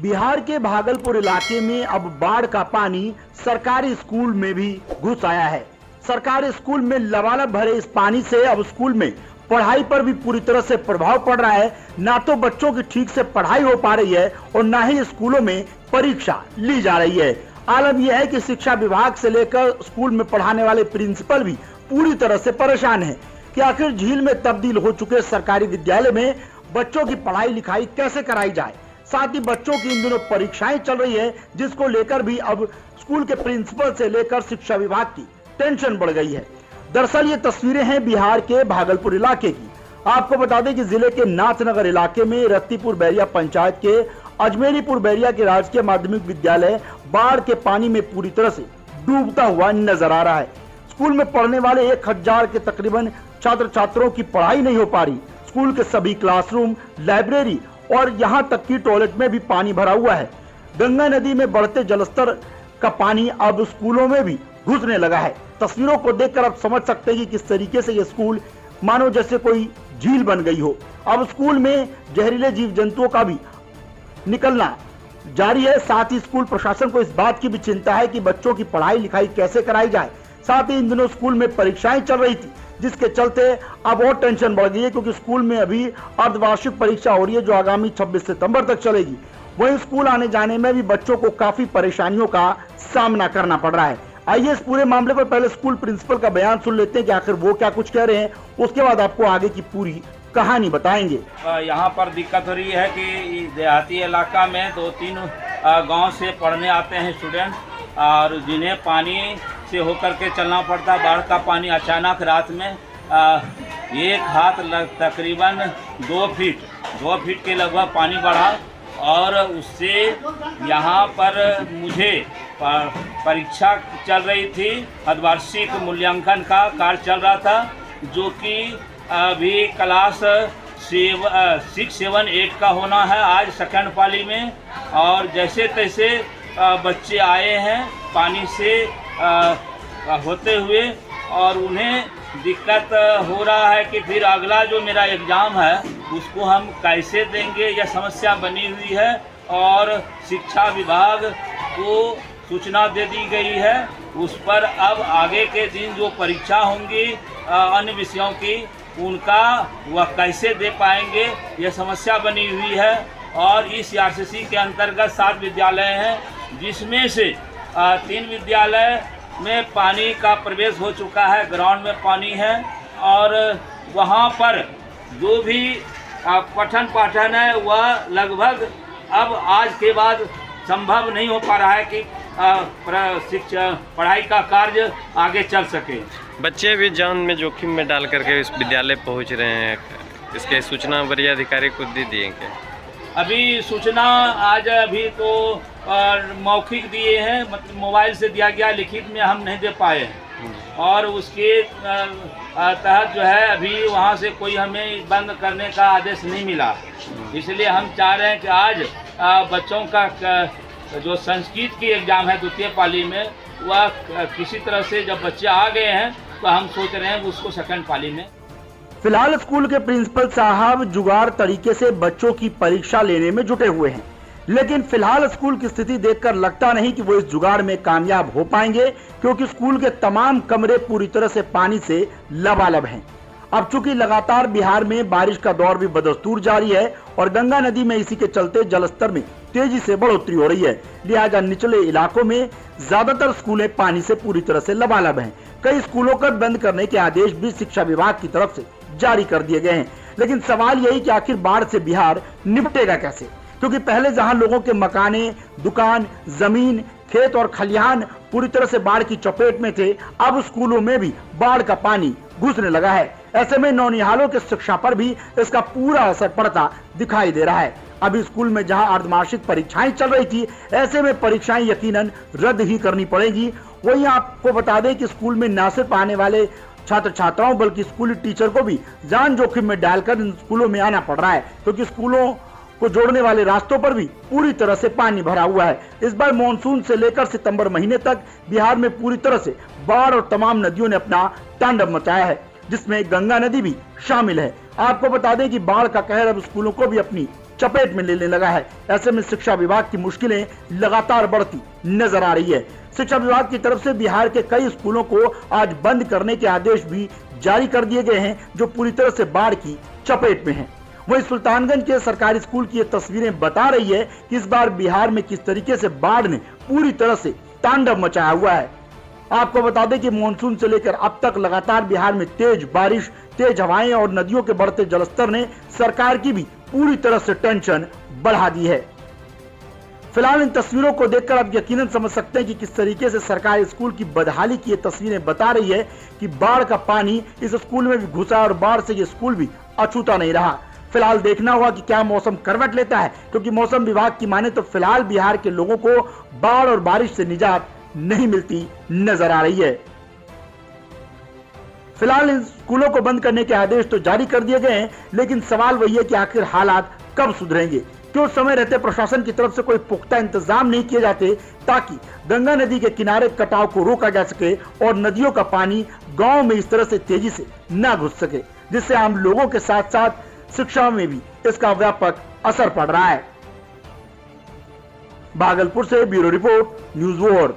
बिहार के भागलपुर इलाके में अब बाढ़ का पानी सरकारी स्कूल में भी घुस आया है। सरकारी स्कूल में लबालब भरे इस पानी से अब स्कूल में पढ़ाई पर भी पूरी तरह से प्रभाव पड़ रहा है। ना तो बच्चों की ठीक से पढ़ाई हो पा रही है और ना ही स्कूलों में परीक्षा ली जा रही है। आलम यह है कि शिक्षा विभाग से लेकर स्कूल में पढ़ाने वाले प्रिंसिपल भी पूरी तरह से परेशान हैं कि आखिर झील में तब्दील हो चुके सरकारी विद्यालय में बच्चों की पढ़ाई लिखाई कैसे कराई जाए। साथ ही बच्चों की इन दिनों परीक्षाएं चल रही है, जिसको लेकर भी अब स्कूल के प्रिंसिपल से लेकर शिक्षा विभाग की टेंशन बढ़ गई है। दरअसल ये तस्वीरें हैं बिहार के भागलपुर इलाके की। आपको बता दें कि जिले के नाथनगर इलाके में रत्तीपुर बैरिया पंचायत के अजमेरीपुर बैरिया के राजकीय माध्यमिक विद्यालय बाढ़ के पानी में पूरी तरह से डूबता हुआ नजर आ रहा है। स्कूल में पढ़ने वाले 1000 के तकरीबन छात्र छात्रों की पढ़ाई नहीं हो पा रही। स्कूल के सभी क्लासरूम, लाइब्रेरी और यहाँ तक कि टॉयलेट में भी पानी भरा हुआ है। गंगा नदी में बढ़ते जलस्तर का पानी अब स्कूलों में भी घुसने लगा है। तस्वीरों को देखकर आप समझ सकते हैं कि किस तरीके से ये स्कूल मानो जैसे कोई झील बन गई हो। अब स्कूल में जहरीले जीव जंतुओं का भी निकलना जारी है। साथ ही स्कूल प्रशासन को इस बात की भी चिंता है कि बच्चों की पढ़ाई लिखाई कैसे कराई जाए। साथ ही इन दिनों स्कूल में परीक्षाएं चल रही थी, जिसके चलते अब और टेंशन बढ़ गई है, क्योंकि स्कूल में अभी अर्धवार्षिक परीक्षा हो रही है जो आगामी 26 सितंबर तक चलेगी। वहीं स्कूल आने जाने में भी बच्चों को काफी परेशानियों का सामना करना पड़ रहा है। आइए इस पूरे मामले पर पहले स्कूल प्रिंसिपल का बयान सुन लेते हैं कि आखिर वो क्या कुछ कह रहे हैं, उसके बाद आपको आगे की पूरी कहानी बताएंगे। यहाँ पर दिक्कत हो रही है कि देहाती इलाका में 2-3 गांव से पढ़ने आते हैं स्टूडेंट, और जिन्हें पानी से होकर के चलना पड़ता। बाढ़ का पानी अचानक रात में एक हाथ तकरीबन 2 फीट के लगभग पानी बढ़ा, और उससे यहाँ पर मुझे परीक्षा चल रही थी। अर्धवार्षिक मूल्यांकन का कार्य चल रहा था, जो कि अभी क्लास 6, 7, 8 का होना है आज सेकंड पाली में। और जैसे तैसे बच्चे आए हैं पानी से होते हुए, और उन्हें दिक्कत हो रहा है कि फिर अगला जो मेरा एग्ज़ाम है उसको हम कैसे देंगे, यह समस्या बनी हुई है। और शिक्षा विभाग को सूचना दे दी गई है, उस पर अब आगे के दिन जो परीक्षा होंगी अन्य विषयों की, उनका वह कैसे दे पाएंगे, यह समस्या बनी हुई है। और इस आरसीसी के अंतर्गत 7 विद्यालय हैं, जिसमें से 3 विद्यालय में पानी का प्रवेश हो चुका है, ग्राउंड में पानी है। और वहाँ पर जो भी पठन पाठन है वह लगभग अब आज के बाद संभव नहीं हो पा रहा है कि शिक्षा पढ़ाई का कार्य आगे चल सके। बच्चे भी जान में जोखिम में डाल करके इस विद्यालय पहुंच रहे हैं। इसके सूचना वरीय अधिकारी को दे दिए क्या? अभी सूचना आज अभी तो मौखिक दिए हैं, मतलब मोबाइल से दिया गया, लिखित में हम नहीं दे पाए। और उसके तहत जो है अभी वहाँ से कोई हमें बंद करने का आदेश नहीं मिला। इसलिए हम चाह रहे हैं कि आज बच्चों का जो संस्कृत की एग्ज़ाम है 2य पाली में, वह किसी तरह से जब बच्चे आ गए हैं तो हम सोच रहे हैं उसको सेकंड पाली में। फिलहाल स्कूल के प्रिंसिपल साहब जुगाड़ तरीके से बच्चों की परीक्षा लेने में जुटे हुए हैं, लेकिन फिलहाल स्कूल की स्थिति देखकर लगता नहीं कि वो इस जुगाड़ में कामयाब हो पाएंगे, क्योंकि स्कूल के तमाम कमरे पूरी तरह से पानी से लबालब हैं। अब चूंकि लगातार बिहार में बारिश का दौर भी बदस्तूर जारी है और गंगा नदी में इसी के चलते जलस्तर में तेजी से बढ़ोतरी हो रही है, लिहाजा निचले इलाकों में ज्यादातर स्कूलें पानी से पूरी तरह से लबालब हैं। कई स्कूलों को बंद करने के आदेश भी शिक्षा विभाग की तरफ से जारी कर दिए गए हैं। लेकिन सवाल यही कि आखिर बाढ़ से बिहार निपटेगा कैसे, क्योंकि पहले जहां लोगों के मकाने, दुकान, जमीन, खेत और खलिहान पूरी तरह से बाढ़ की चपेट में थे, अब स्कूलों में भी बाढ़ का पानी घुसने लगा है। ऐसे में नौनिहालों की शिक्षा पर भी इसका पूरा असर पड़ता दिखाई दे रहा है। अभी स्कूल में जहां अर्धवार्षिक परीक्षाएं चल रही थी, ऐसे में परीक्षाएं यकीनन रद्द ही करनी पड़ेगी। वहीं आपको बता दें कि स्कूल में न सिर्फ आने वाले छात्र छात्राओं बल्कि स्कूली टीचर को भी जान जोखिम में डालकर इन स्कूलों में आना पड़ रहा है, क्योंकि स्कूलों को जोड़ने वाले रास्तों पर भी पूरी तरह से पानी भरा हुआ है। इस बार मानसून से लेकर सितंबर महीने तक बिहार में पूरी तरह से बाढ़ और तमाम नदियों ने अपना तांडव मचाया है, जिसमें गंगा नदी भी शामिल है। आपको बता दें कि बाढ़ का कहर अब स्कूलों को भी अपनी चपेट में लेने लगा है। ऐसे में शिक्षा विभाग की मुश्किलें लगातार बढ़ती नजर आ रही है। शिक्षा विभाग की तरफ से बिहार के कई स्कूलों को आज बंद करने के आदेश भी जारी कर दिए गए हैं, जो पूरी तरह से बाढ़ की चपेट में हैं। वहीं सुल्तानगंज के सरकारी स्कूल की ये तस्वीरें बता रही है कि इस बार बिहार में किस तरीके से बाढ़ ने पूरी तरह से तांडव मचाया हुआ है। आपको बता दें कि मानसून से लेकर अब तक लगातार बिहार में तेज बारिश, तेज हवाएं और नदियों के बढ़ते जलस्तर ने सरकार की भी पूरी तरह से टेंशन बढ़ा दी है। फिलहाल इन तस्वीरों को देखकर आप यकीनन समझ सकते हैं कि किस तरीके से सरकारी स्कूल की बदहाली की ये तस्वीरें बता रही है कि बाढ़ का पानी इस स्कूल में भी घुसा और बाढ़ से ये स्कूल भी अछूता नहीं रहा। फिलहाल देखना होगा कि क्या मौसम करवट लेता है, क्योंकि मौसम विभाग की माने तो फिलहाल बिहार के लोगों को बाढ़ और बारिश से निजात नहीं मिलती नजर आ रही है। फिलहाल इन स्कूलों को बंद करने के आदेश तो जारी कर दिए गए हैं, लेकिन सवाल वही है कि आखिर हालात कब सुधरेंगे। क्यों समय रहते प्रशासन की तरफ से कोई पुख्ता इंतजाम नहीं किए जाते ताकि गंगा नदी के किनारे कटाव को रोका जा सके और नदियों का पानी गांव में इस तरह से तेजी से न घुस सके, जिससे आम लोगों के साथ साथ शिक्षा में भी इसका व्यापक असर पड़ रहा है। भागलपुर से ब्यूरो रिपोर्ट, न्यूज़ वर्ल्ड।